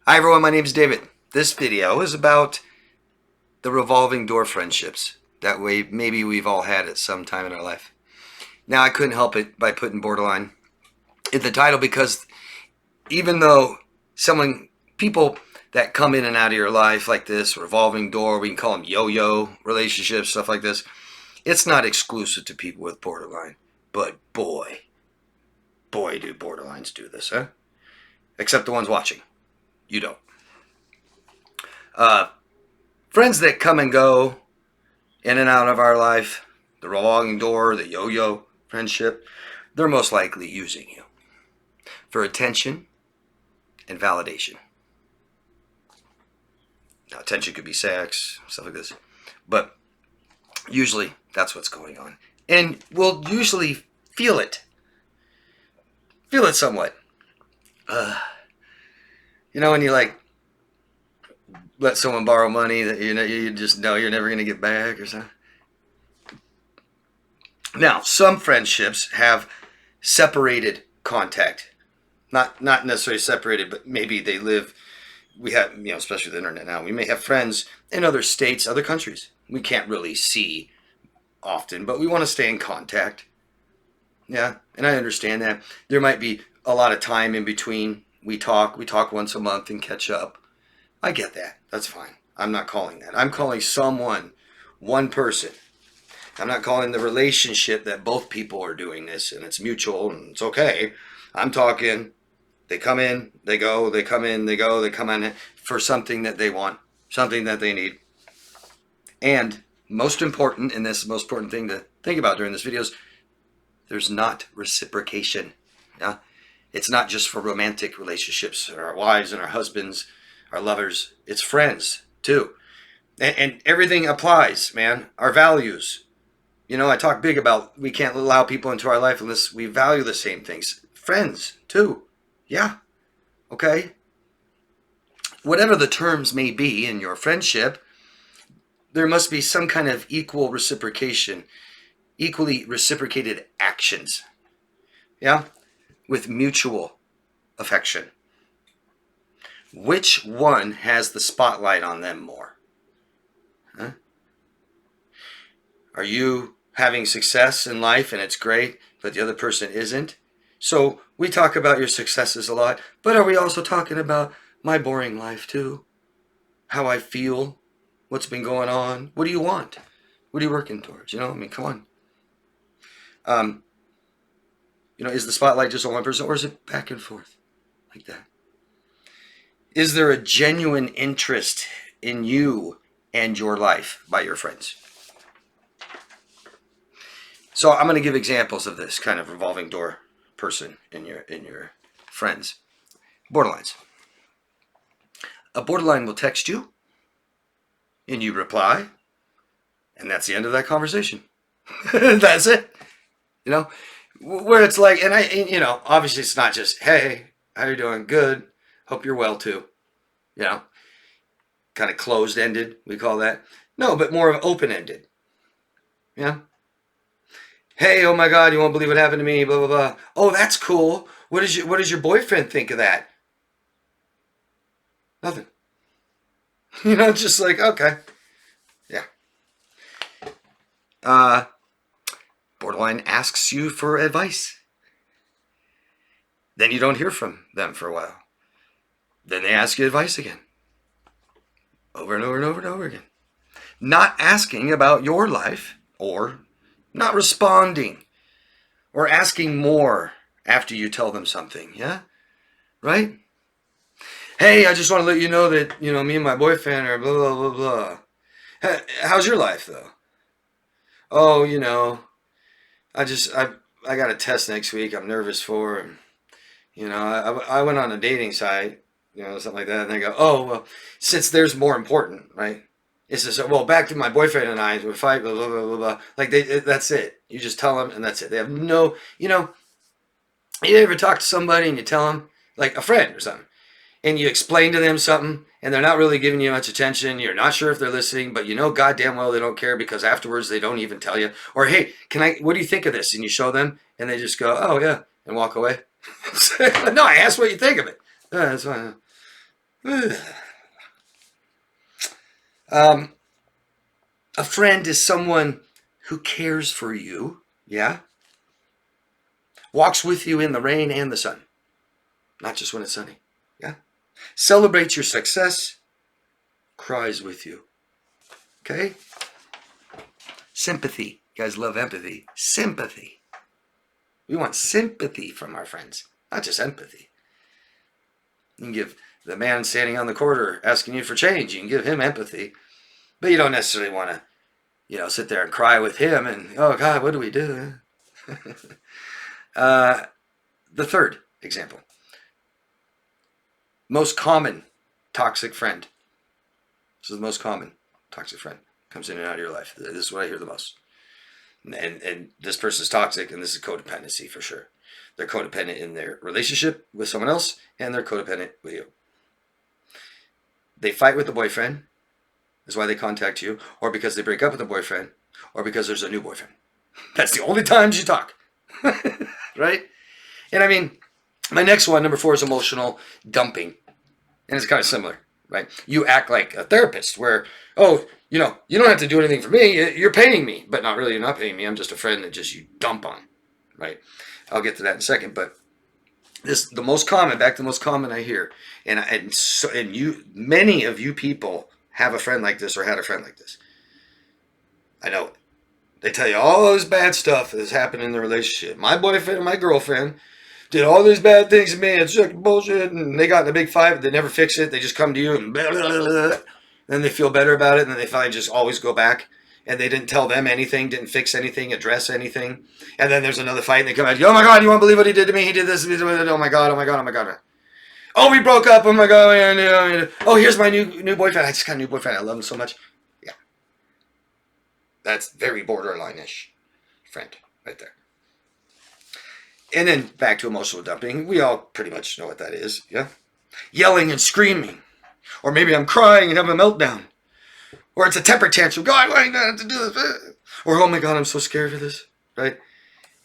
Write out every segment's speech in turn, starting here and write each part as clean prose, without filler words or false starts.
Hi everyone, my name is David. This video is about the revolving door friendships that maybe we've all had at some time in our life. Now, I couldn't help it by putting borderline in the title because even though people that come in and out of your life like this, revolving door, we can call them yo-yo relationships, stuff like this, it's not exclusive to people with borderline. But boy do borderlines do this, huh? Except the ones watching. You don't. Friends that come and go in and out of our life, the revolving door, the yo-yo friendship, they're most likely using you for attention and validation. Now, attention could be sex, stuff like this, but usually that's what's going on. And we'll usually feel it somewhat. When you let someone borrow money that you just know you're never going to get back or something. Now, some friendships have separated contact. Not necessarily separated, but maybe they live, we have, especially with the internet now, we may have friends in other states, other countries. We can't really see often, but we want to stay in contact. Yeah, and I understand that. There might be a lot of time in between. We talk once a month and catch up. I get that. That's fine. I'm not calling that. I'm calling someone, one person. I'm not calling the relationship that both people are doing this and it's mutual and it's okay. I'm talking, they come in, they go, they come in, they go, they come in for something that they want, something that they need. And most important, and this is the most important thing to think about during this video, is there's not reciprocation. Yeah? It's not just for romantic relationships, or our wives and our husbands, our lovers. It's friends too. And everything applies, man. Our values. I talk big about we can't allow people into our life unless we value the same things. Friends too. Yeah. Okay. Whatever the terms may be in your friendship, there must be some kind of equal reciprocation, equally reciprocated actions. Yeah. With mutual affection. Which one has the spotlight on them more? Huh? Are you having success in life and it's great, but the other person isn't? So we talk about your successes a lot, but are we also talking about my boring life too? How I feel? What's been going on? What do you want? What are you working towards? Come on. Is the spotlight just on one person, or is it back and forth like that? Is there a genuine interest in you and your life by your friends? So I'm going to give examples of this kind of revolving door person in your friends. Borderlines. A borderline will text you, and you reply, and that's the end of that conversation. That's it. Where it's like, and obviously it's not just, hey, how you doing? Good. Hope you're well too. Kind of closed-ended, we call that. No, but more of open-ended. Yeah. Hey, oh my God, you won't believe what happened to me, blah, blah, blah. Oh, that's cool. What does your boyfriend think of that? Nothing. Just like, okay. Yeah. Borderline asks you for advice. Then you don't hear from them for a while. Then they ask you advice again. Over and over and over and over again. Not asking about your life, or not responding, or asking more after you tell them something. Yeah? Right? Hey, I just want to let you know that, me and my boyfriend are blah, blah, blah, blah. How's your life, though? Oh, I got a test next week I'm nervous for. I went on a dating site, something like that. And they go, oh, well, since there's more important, right? It's just, well, back to my boyfriend and I, we fight, blah, blah, blah, blah, blah. Like, that's it. You just tell them, and that's it. They have no, you ever talk to somebody and you tell them, like a friend or something, and you explain to them something, and they're not really giving you much attention. You're not sure if they're listening, but goddamn well they don't care, because afterwards they don't even tell you. Or, hey, what do you think of this? And you show them, and they just go, oh, yeah, and walk away. No, I asked what you think of it. That's fine. Um, a friend is someone who cares for you, yeah? Walks with you in the rain and the sun, not just when it's sunny, yeah? Celebrates your success, cries with you, okay? Sympathy. You guys love empathy. Sympathy. We want sympathy from our friends, not just empathy. You can give the man standing on the corner asking you for change, you can give him empathy, but you don't necessarily want to, sit there and cry with him and, oh God, what do we do? The third example, most common toxic friend. This is the most common toxic friend. Comes in and out of your life. This is what I hear the most. And this person's toxic, and this is codependency for sure. They're codependent in their relationship with someone else, and they're codependent with you. They fight with the boyfriend, is why they contact you, or because they break up with the boyfriend, or because there's a new boyfriend. That's the only times you talk. Right? And I mean, my next one, number 4, is emotional dumping. And it's kind of similar, right? You act like a therapist where, oh, you don't have to do anything for me. You're paying me. But not really, you're not paying me. I'm just a friend that just you dump on, right? I'll get to that in a second. But the most common I hear, and many of you people have a friend like this or had a friend like this. I know it. They tell you all this bad stuff that's happened in the relationship. My boyfriend and my girlfriend did all these bad things to me. It's just bullshit. And they got in a big fight, but they never fix it. They just come to you and blah, blah, blah, blah. Then they feel better about it. And then they finally just always go back. And they didn't tell them anything, didn't fix anything, address anything. And then there's another fight and they come out, oh my God, you won't believe what he did to me. He did this. Oh my God, oh my God, oh my God. Oh, we broke up. Oh my God. Oh, here's my new boyfriend. I just got a new boyfriend. I love him so much. Yeah. That's very borderline-ish friend right there. And then back to emotional dumping. We all pretty much know what that is, yeah? Yelling and screaming. Or maybe I'm crying and having a meltdown. Or it's a temper tantrum. God, why do I have to do this? Or, oh my God, I'm so scared of this, right?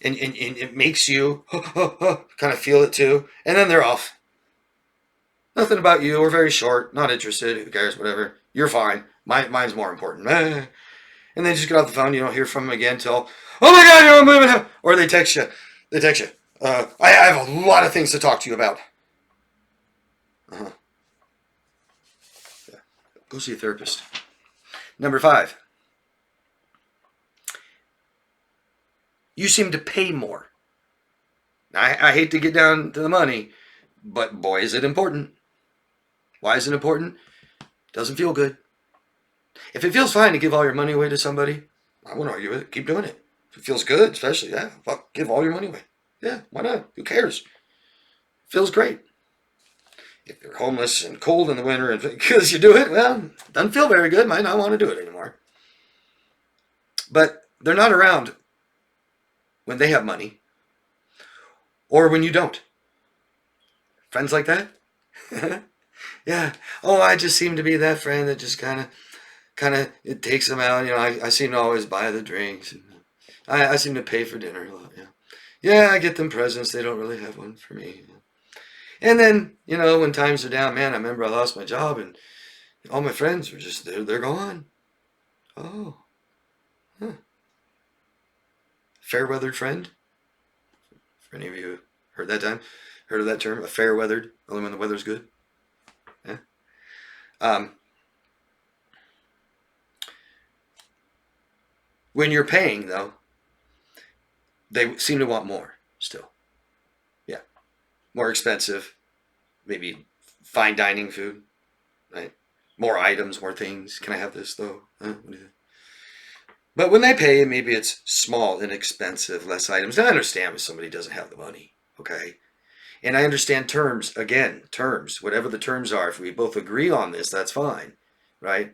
And it makes you kind of feel it too. And then they're off. Nothing about you. We're very short. Not interested. Who cares? Whatever. You're fine. Mine's more important. And they just get off the phone. You don't hear from them again until, oh my God, you're moving. Or they text you. I have a lot of things to talk to you about. Yeah. Go see a therapist. Number 5. You seem to pay more. I hate to get down to the money, but boy, is it important. Why is it important? Doesn't feel good. If it feels fine to give all your money away to somebody, I won't argue with it. Keep doing it. If it feels good, especially, yeah, fuck, give all your money away. Yeah, why not? Who cares? Feels great. If you're homeless and cold in the winter and because you do it, well, doesn't feel very good. Might not want to do it anymore. But they're not around when they have money or when you don't. Friends like that? Yeah. Oh, I just seem to be that friend that just kind of it takes them out. I seem to always buy the drinks. And I seem to pay for dinner a lot. Yeah. Yeah, I get them presents. They don't really have one for me. And then, when times are down, man, I remember I lost my job and all my friends were just, they're gone. Oh. Huh. Fair-weathered friend? For any of you heard of that term? A fair-weathered, only when the weather's good? Yeah. When you're paying, though, they seem to want more still. Yeah. More expensive. Maybe fine dining food, right? More items, more things. Can I have this, though? But when they pay, maybe it's small, inexpensive, less items. I understand when somebody doesn't have the money, okay? And I understand terms, whatever the terms are. If we both agree on this, that's fine, right?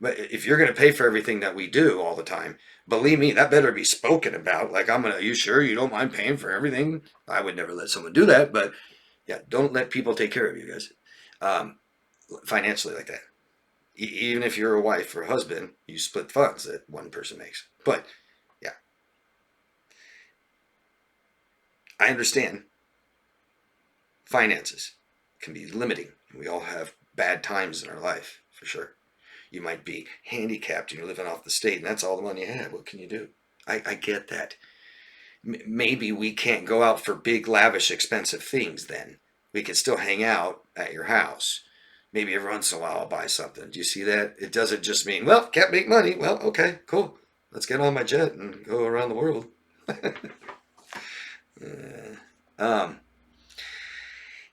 But if you're going to pay for everything that we do all the time, believe me, that better be spoken about. Like, are you sure you don't mind paying for everything? I would never let someone do that, but yeah, don't let people take care of you guys financially like that. Even if you're a wife or a husband, you split funds that one person makes. But yeah, I understand finances. can be limiting. We all have bad times in our life, for sure. You might be handicapped and you're living off the state and that's all the money you have. What can you do? I get that. Maybe we can't go out for big, lavish, expensive things then. We can still hang out at your house. Maybe every once in a while I'll buy something. Do you see that? It doesn't just mean, well, can't make money. Well, okay, cool. Let's get on my jet and go around the world.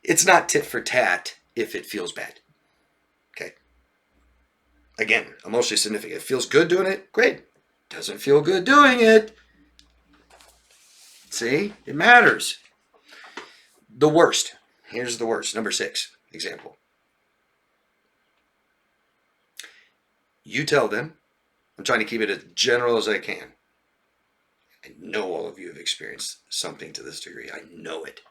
It's not tit for tat if it feels bad. Okay. Again, emotionally significant. It feels good doing it, great. Doesn't feel good doing it. See, it matters. The worst. Here's the worst. Number 6 example. You tell them, I'm trying to keep it as general as I can. I know all of you have experienced something to this degree. I know it.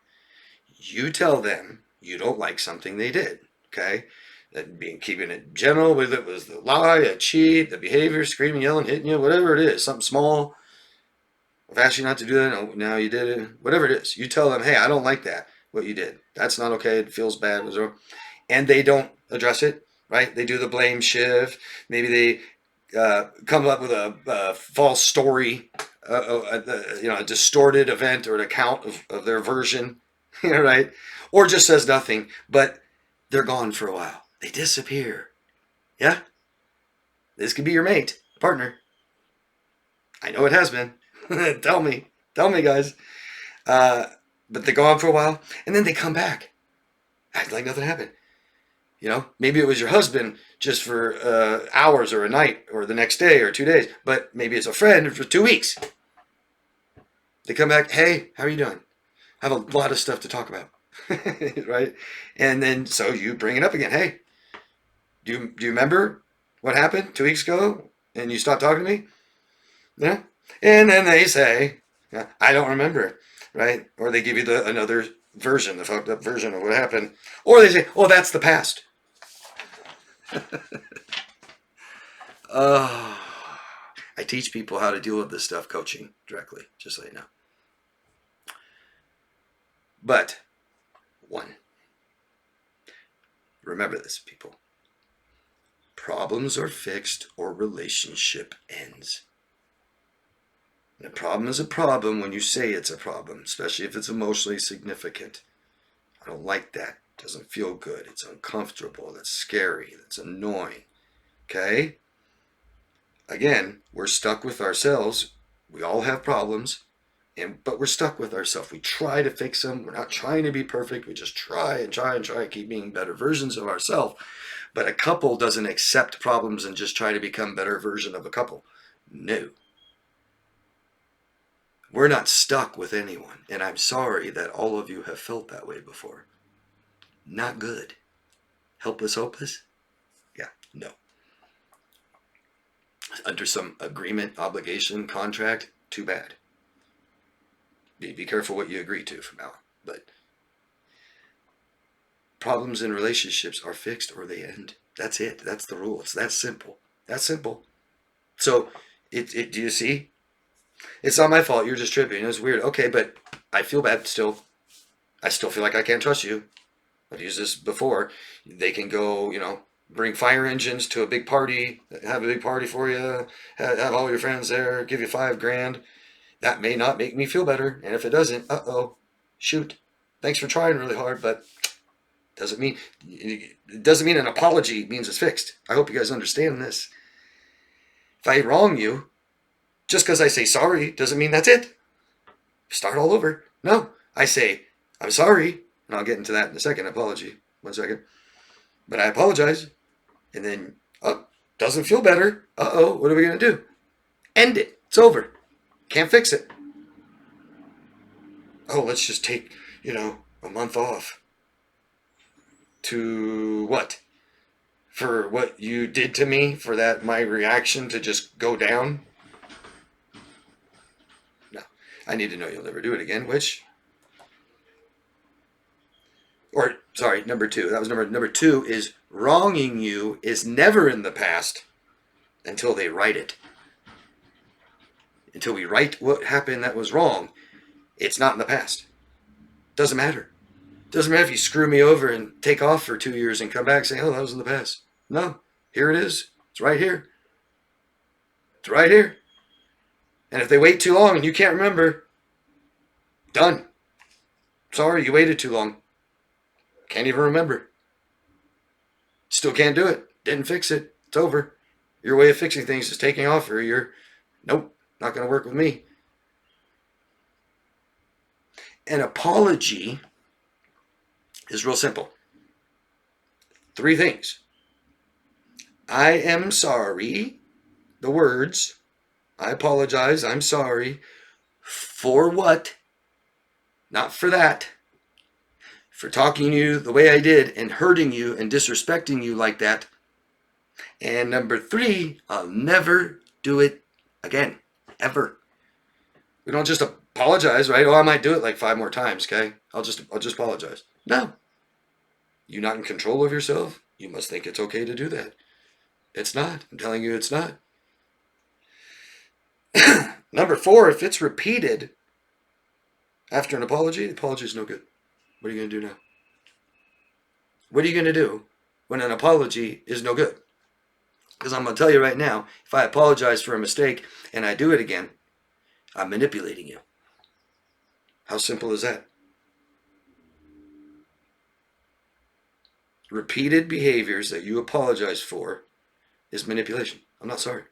You tell them you don't like something they did, okay? That being keeping it general, whether it was the lie, a cheat, the behavior, screaming, yelling, hitting you, whatever it is, something small. I've asked you not to do that, no, now you did it. Whatever it is, you tell them, hey, I don't like that, what you did. That's not okay, it feels bad. And they don't address it, right? They do the blame shift. Maybe they come up with a false story, a distorted event or an account of their version, right? Or just says nothing, but they're gone for a while. They disappear. Yeah? This could be your mate, partner. I know it has been. Tell me, guys. But they're gone for a while, and then they come back. Act like nothing happened. Maybe it was your husband just for hours or a night or the next day or 2 days, but maybe it's a friend for 2 weeks. They come back, hey, how are you doing? I have a lot of stuff to talk about, right? And then so you bring it up again. Hey, do you remember what happened 2 weeks ago and you stopped talking to me? Yeah. And then they say, I don't remember, right? Or they give you another version, the fucked up version of what happened. Or they say, oh, that's the past. I teach people how to deal with this stuff coaching directly, just so you know. But, 1, remember this, people. Problems are fixed or relationship ends. And a problem is a problem when you say it's a problem, especially if it's emotionally significant. I don't like that. It doesn't feel good. It's uncomfortable. That's scary. That's annoying. Okay? Again, we're stuck with ourselves. We all have problems, but we're stuck with ourselves. We try to fix them. We're not trying to be perfect. We just try and keep being better versions of ourselves. But a couple doesn't accept problems and just try to become better version of a couple. No. We're not stuck with anyone, and I'm sorry that all of you have felt that way before. Not good. Helpless, hopeless? Yeah, no. Under some agreement, obligation, contract, too bad. Be careful what you agree to from now on. But problems in relationships are fixed or they end. That's it. That's the rule. It's that simple. That's simple. So, do you see? It's not my fault. You're just tripping. It's weird. Okay, but I feel bad still. I still feel like I can't trust you. I've used this before. They can go, bring fire engines to a big party, have a big party for you, have all your friends there, give you $5,000. That may not make me feel better. And if it doesn't, shoot. Thanks for trying really hard, but it doesn't mean an apology means it's fixed. I hope you guys understand this. If I wrong you, just because I say sorry doesn't mean that's it. Start all over. No, I say, I'm sorry, and I'll get into that in a second. Apology. 1 second. But I apologize. And then, doesn't feel better. What are we going to do? End it. It's over. Can't fix it. Let's just take, a month off. To what? For what you did to me? For that, my reaction to just go down? No. I need to know you'll never do it again, number 2. That was number 2 is wronging you is never in the past until they write it. Until we write what happened that was wrong, it's not in the past. Doesn't matter. Doesn't matter if you screw me over and take off for 2 years and come back and say, oh, that was in the past. No, here it is. It's right here. It's right here. And if they wait too long and you can't remember, done. Sorry, you waited too long. Can't even remember. Still can't do it. Didn't fix it. It's over. Your way of fixing things is taking off, or you're, nope, not going to work with me. An apology is real simple. 3 things. I am sorry. The words, I apologize, I'm sorry. For what? Not for that. For talking to you the way I did and hurting you and disrespecting you like that. And number 3, I'll never do it again. Ever. We don't just apologize, right? Oh, I might do it like 5 more times, okay? I'll just apologize. No. You're not in control of yourself. You must think it's okay to do that. It's not. I'm telling you it's not. Number 4, if it's repeated after an apology, the apology is no good. What are you going to do now? What are you going to do when an apology is no good? Because I'm going to tell you right now, if I apologize for a mistake and I do it again, I'm manipulating you. How simple is that? Repeated behaviors that you apologize for is manipulation. I'm not sorry.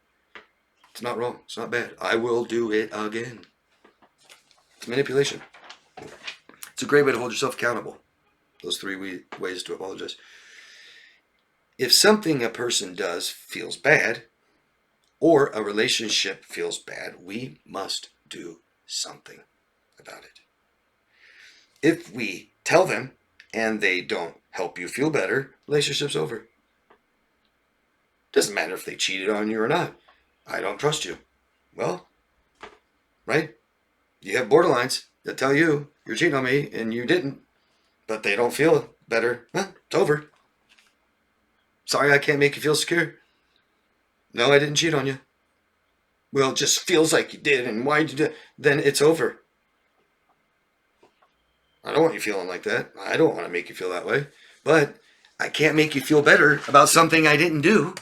It's not wrong. It's not bad. I will do it again. It's manipulation. It's a great way to hold yourself accountable. Those 3 ways to apologize. If something a person does feels bad, or a relationship feels bad, we must do something about it. If we tell them and they don't help you feel better, relationship's over. Doesn't matter if they cheated on you or not. I don't trust you. Well, right? You have borderlines that tell you you're cheating on me and you didn't, but they don't feel better. Well, it's over. Sorry, I can't make you feel secure. No, I didn't cheat on you. Well, it just feels like you did, and why'd you do it? Then it's over. I don't want you feeling like that. I don't want to make you feel that way. But I can't make you feel better about something I didn't do.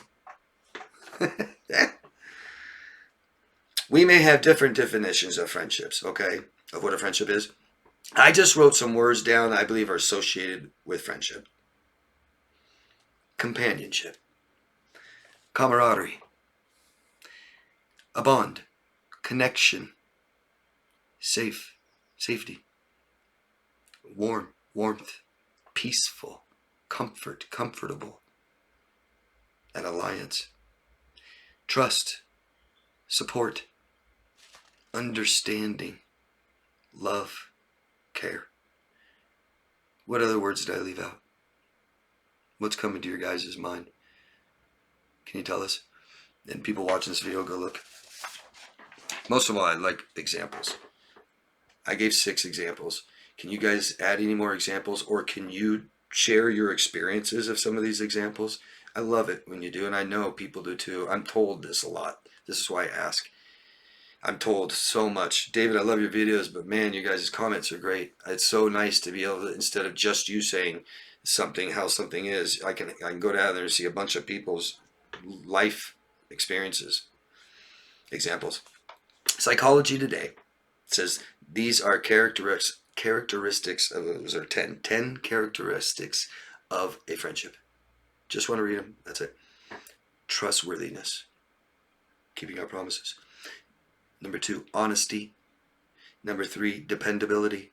We may have different definitions of friendships, okay? Of what a friendship is. I just wrote some words down I believe are associated with friendship. Companionship. Camaraderie. A bond. Connection. Safety. Warmth. Peaceful. Comfortable. An alliance. Trust. Support. Understanding. Love. Care. What other words did I leave out? What's coming to your guys' mind? Can you tell us? And people watching this video, go look. Most of all, I like examples. I gave 6 examples. Can you guys add any more examples, or can you share your experiences of some of these examples? I love it when you do, and I know people do too. I'm told this a lot. This is why I ask. I'm told so much. David, I love your videos, but man, you guys' comments are great. It's so nice to be able to, instead of just you saying something, how something is, I can go down there and see a bunch of people's life experiences. Examples. Psychology Today says these are characteristics of, those are 10 characteristics of a friendship. Just want to read them. That's it. Trustworthiness. Keeping our promises. Number 2, honesty. Number 3, dependability.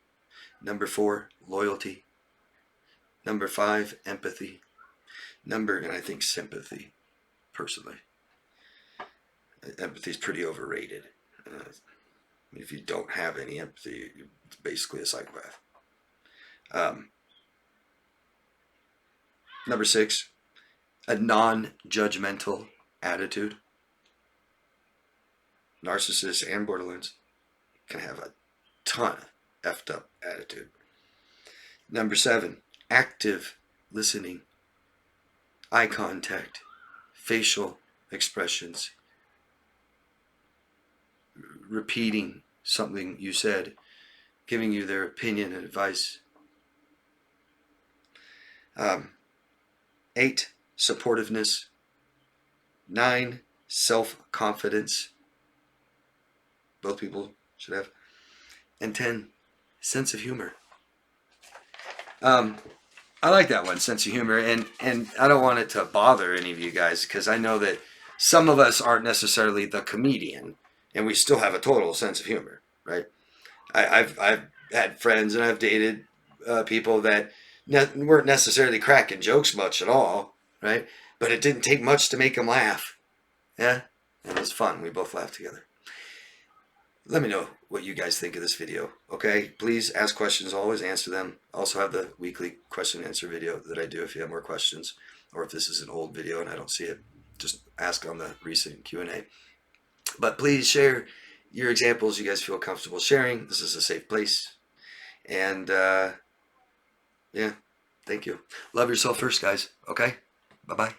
Number 4, loyalty. Number 5, empathy. And I think sympathy, personally. Empathy is pretty overrated. If you don't have any empathy, you're basically a psychopath. Number 6, a non-judgmental attitude. Narcissists and borderlines can have a ton of effed up attitude. Number 7, active listening, eye contact, facial expressions, repeating something you said, giving you their opinion and advice. 8, supportiveness. 9, self-confidence. Both people should have. And 10, sense of humor. I like that one, sense of humor, and I don't want it to bother any of you guys, because I know that some of us aren't necessarily the comedian, and we still have a total sense of humor, right? I've had friends and I've dated people that weren't necessarily cracking jokes much at all, right? But it didn't take much to make them laugh, yeah, and it was fun. We both laughed together. Let me know what you guys think of this video, okay? Please ask questions, always answer them. Also have the weekly question and answer video that I do if you have more questions, or if this is an old video and I don't see it, just ask on the recent Q&A. But please share your examples you guys feel comfortable sharing. This is a safe place. And yeah, thank you. Love yourself first, guys, okay? Bye-bye.